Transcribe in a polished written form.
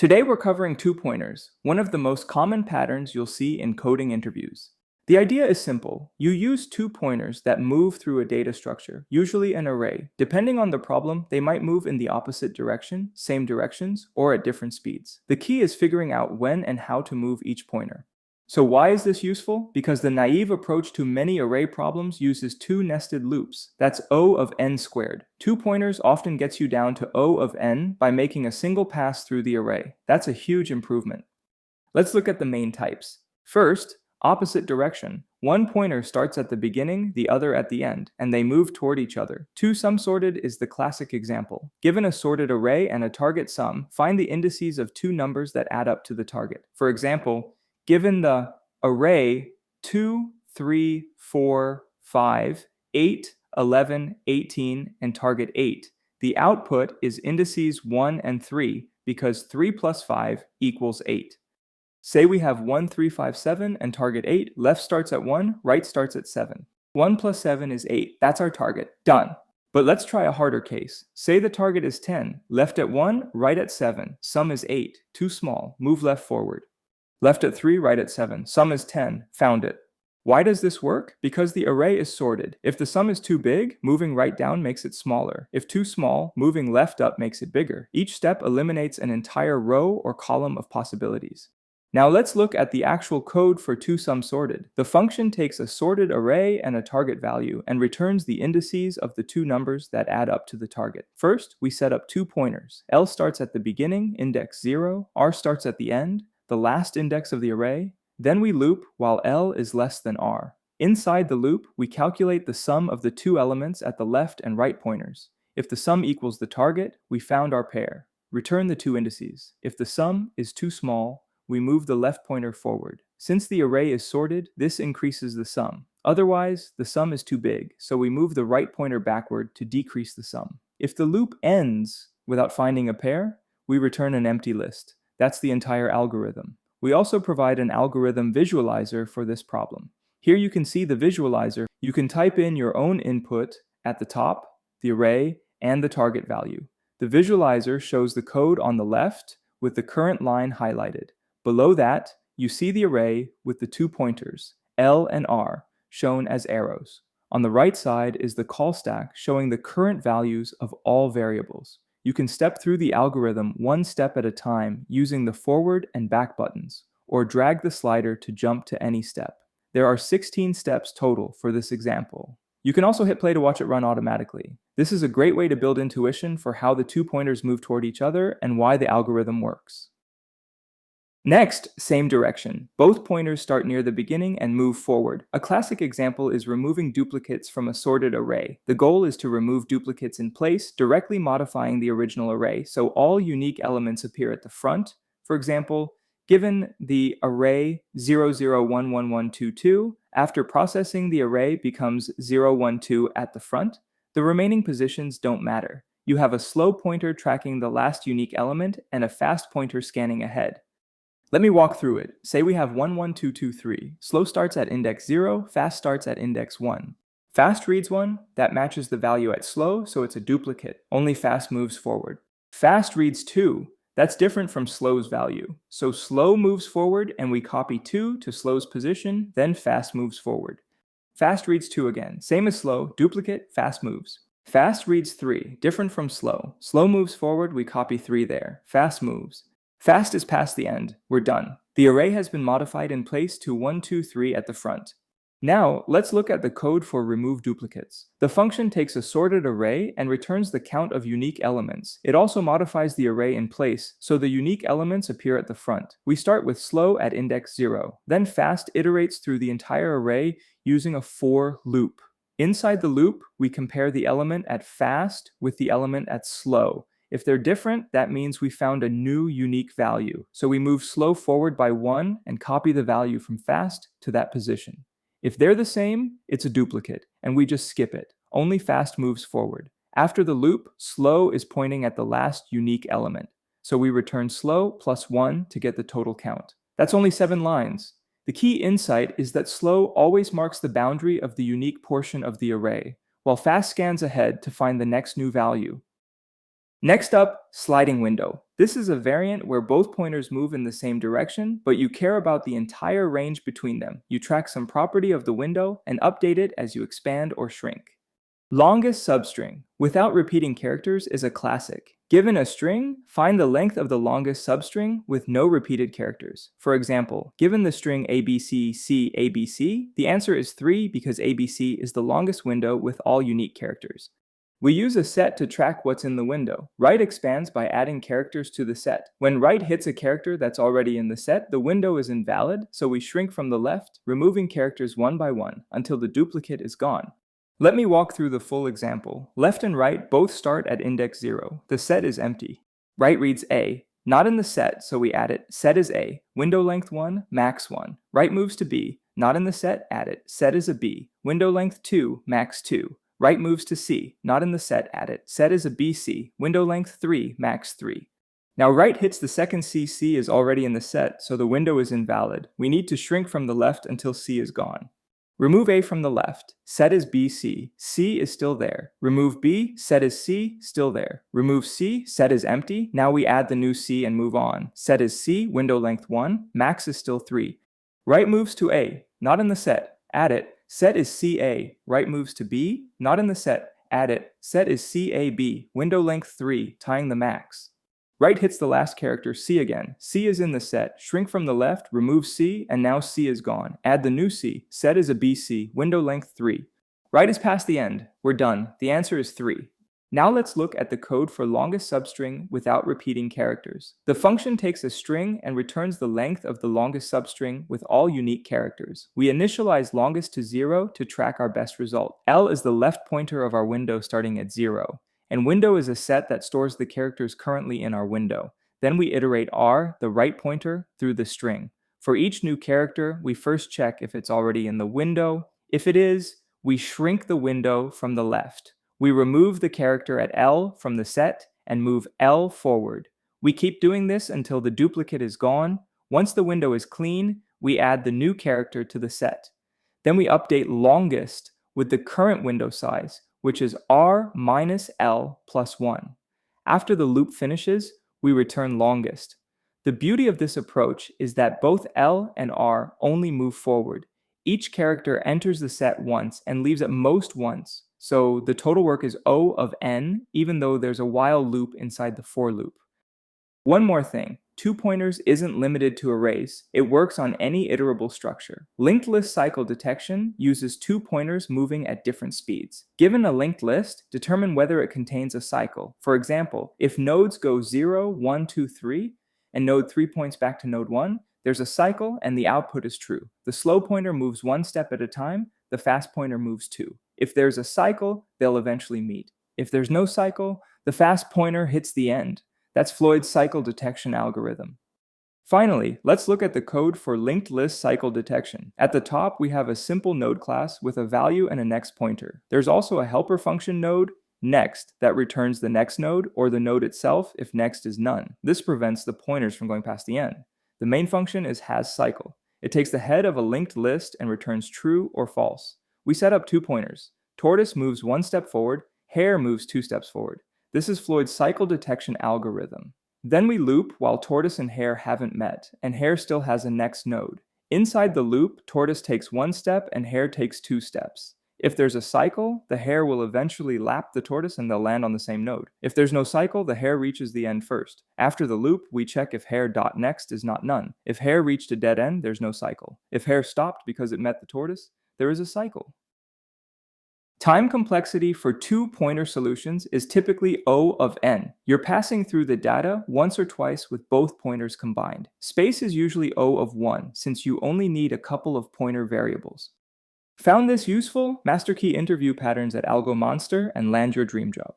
Today we're covering two-pointers, one of the most common patterns you'll see in coding interviews. The idea is simple. You use two pointers that move through a data structure, usually an array. Depending on the problem, they might move in the opposite direction, same directions, or at different speeds. The key is figuring out when and how to move each pointer. So why is this useful? Because the naive approach to many array problems uses two nested loops. That's O of n squared. Two pointers often gets you down to O of n by making a single pass through the array. That's a huge improvement. Let's look at the main types. First, opposite direction. One pointer starts at the beginning, the other at the end, and they move toward each other. Two-sum sorted is the classic example. Given a sorted array and a target sum, find the indices of two numbers that add up to the target. For example, given the array 2, 3, 4, 5, 8, 11, 18, and target 8, the output is indices 1 and 3 because 3 plus 5 equals 8. Say we have 1, 3, 5, 7 and target 8, left starts at 1, right starts at 7. 1 plus 7 is 8, that's our target, done. But let's try a harder case. Say the target is 10, left at 1, right at 7, sum is 8, too small, move left forward. Left at 3, right at 7. Sum is 10. Found it. Why does this work? Because the array is sorted. If the sum is too big, moving right down makes it smaller. If too small, moving left up makes it bigger. Each step eliminates an entire row or column of possibilities. Now let's look at the actual code for two-sum sorted. The function takes a sorted array and a target value and returns the indices of the two numbers that add up to the target. First, we set up two pointers. L starts at the beginning, index 0. R starts at the end, the last index of the array. Then we loop while L is less than R. Inside the loop, we calculate the sum of the two elements at the left and right pointers. If the sum equals the target, we found our pair. Return the two indices. If the sum is too small, we move the left pointer forward. Since the array is sorted, this increases the sum. Otherwise, the sum is too big, so we move the right pointer backward to decrease the sum. If the loop ends without finding a pair, we return an empty list. That's the entire algorithm. We also provide an algorithm visualizer for this problem. Here you can see the visualizer. You can type in your own input at the top, the array, and the target value. The visualizer shows the code on the left with the current line highlighted. Below that, you see the array with the two pointers, L and R, shown as arrows. On the right side is the call stack showing the current values of all variables. You can step through the algorithm one step at a time using the forward and back buttons, or drag the slider to jump to any step. There are 16 steps total for this example. You can also hit play to watch it run automatically. This is a great way to build intuition for how the two pointers move toward each other and why the algorithm works. Next, same direction. Both pointers start near the beginning and move forward. A classic example is removing duplicates from a sorted array. The goal is to remove duplicates in place, directly modifying the original array, so all unique elements appear at the front. For example, given the array 001122, after processing the array becomes 012 at the front, the remaining positions don't matter. You have a slow pointer tracking the last unique element and a fast pointer scanning ahead. Let me walk through it. Say we have 11223. Slow starts at index 0, fast starts at index 1. Fast reads 1, that matches the value at slow, so it's a duplicate. Only fast moves forward. Fast reads 2, that's different from slow's value. So slow moves forward and we copy 2 to slow's position, then fast moves forward. Fast reads 2 again, same as slow, duplicate, fast moves. Fast reads 3, different from slow. Slow moves forward, we copy 3 there. Fast moves. Fast is past the end. We're done. The array has been modified in place to 1, 2, 3 at the front. Now, let's look at the code for remove duplicates. The function takes a sorted array and returns the count of unique elements. It also modifies the array in place, so the unique elements appear at the front. We start with slow at index 0. Then fast iterates through the entire array using a for loop. Inside the loop, we compare the element at fast with the element at slow. If they're different, that means we found a new unique value. So we move slow forward by 1 and copy the value from fast to that position. If they're the same, it's a duplicate, and we just skip it. Only fast moves forward. After the loop, slow is pointing at the last unique element. So we return slow plus 1 to get the total count. That's only 7 lines. The key insight is that slow always marks the boundary of the unique portion of the array, while fast scans ahead to find the next new value. Next up, sliding window. This is a variant where both pointers move in the same direction, but you care about the entire range between them. You track some property of the window and update it as you expand or shrink. Longest substring, without repeating characters, is a classic. Given a string, find the length of the longest substring with no repeated characters. For example, given the string ABC, the answer is 3 because ABC is the longest window with all unique characters. We use a set to track what's in the window. Write expands by adding characters to the set. When write hits a character that's already in the set, the window is invalid, so we shrink from the left, removing characters one by one until the duplicate is gone. Let me walk through the full example. Left and right both start at index 0. The set is empty. Right reads A. Not in the set, so we add it. Set is A. Window length 1, max 1. Right moves to B. Not in the set, add it. Set is a B. Window length 2, max 2. Right moves to C. Not in the set, add it. Set is a BC. Window length 3, max 3. Now right hits the second C is already in the set, so the window is invalid. We need to shrink from the left until C is gone. Remove A from the left. Set is BC. C is still there. Remove B. Set is C. Still there. Remove C. Set is empty. Now we add the new C and move on. Set is C. Window length 1. Max is still 3. Right moves to A. Not in the set. Add it. Set is CA. Right moves to B. Not in the set. Add it. Set is CAB. Window length 3. Tying the max. Right hits the last character, C again. C is in the set. Shrink from the left, remove C, and now C is gone. Add the new C. Set is a BC. Window length 3. Right is past the end. We're done. The answer is 3. Now let's look at the code for longest substring without repeating characters. The function takes a string and returns the length of the longest substring with all unique characters. We initialize longest to 0 to track our best result. L is the left pointer of our window starting at 0. And window is a set that stores the characters currently in our window. Then we iterate R, the right pointer, through the string. For each new character, we first check if it's already in the window. If it is, we shrink the window from the left. We remove the character at L from the set and move L forward. We keep doing this until the duplicate is gone. Once the window is clean, we add the new character to the set. Then we update longest with the current window size, which is R minus L plus 1. After the loop finishes, we return longest. The beauty of this approach is that both L and R only move forward. Each character enters the set once and leaves at most once, so the total work is O of n, even though there's a while loop inside the for loop. One more thing. Two pointers isn't limited to arrays. It works on any iterable structure. Linked list cycle detection uses two pointers moving at different speeds. Given a linked list, determine whether it contains a cycle. For example, if nodes go 0, 1, 2, 3, and node 3 points back to node 1, there's a cycle and the output is true. The slow pointer moves one step at a time, the fast pointer moves 2. If there's a cycle, they'll eventually meet. If there's no cycle, the fast pointer hits the end. That's Floyd's cycle detection algorithm. Finally, let's look at the code for linked list cycle detection. At the top, we have a simple node class with a value and a next pointer. There's also a helper function node, next, that returns the next node or the node itself if next is none. This prevents the pointers from going past the end. The main function is hasCycle. It takes the head of a linked list and returns true or false. We set up two pointers. Tortoise moves one step forward, hare moves 2 steps forward. This is Floyd's cycle detection algorithm. Then we loop while tortoise and hare haven't met, and hare still has a next node. Inside the loop, tortoise takes 1 step and hare takes 2 steps. If there's a cycle, the hare will eventually lap the tortoise and they'll land on the same node. If there's no cycle, the hare reaches the end first. After the loop, we check if hare.next is not none. If hare reached a dead end, there's no cycle. If hare stopped because it met the tortoise, there is a cycle. Time complexity for two pointer solutions is typically O of n. You're passing through the data once or twice with both pointers combined. Space is usually O of 1, since you only need a couple of pointer variables. Found this useful? Master key interview patterns at AlgoMonster and land your dream job.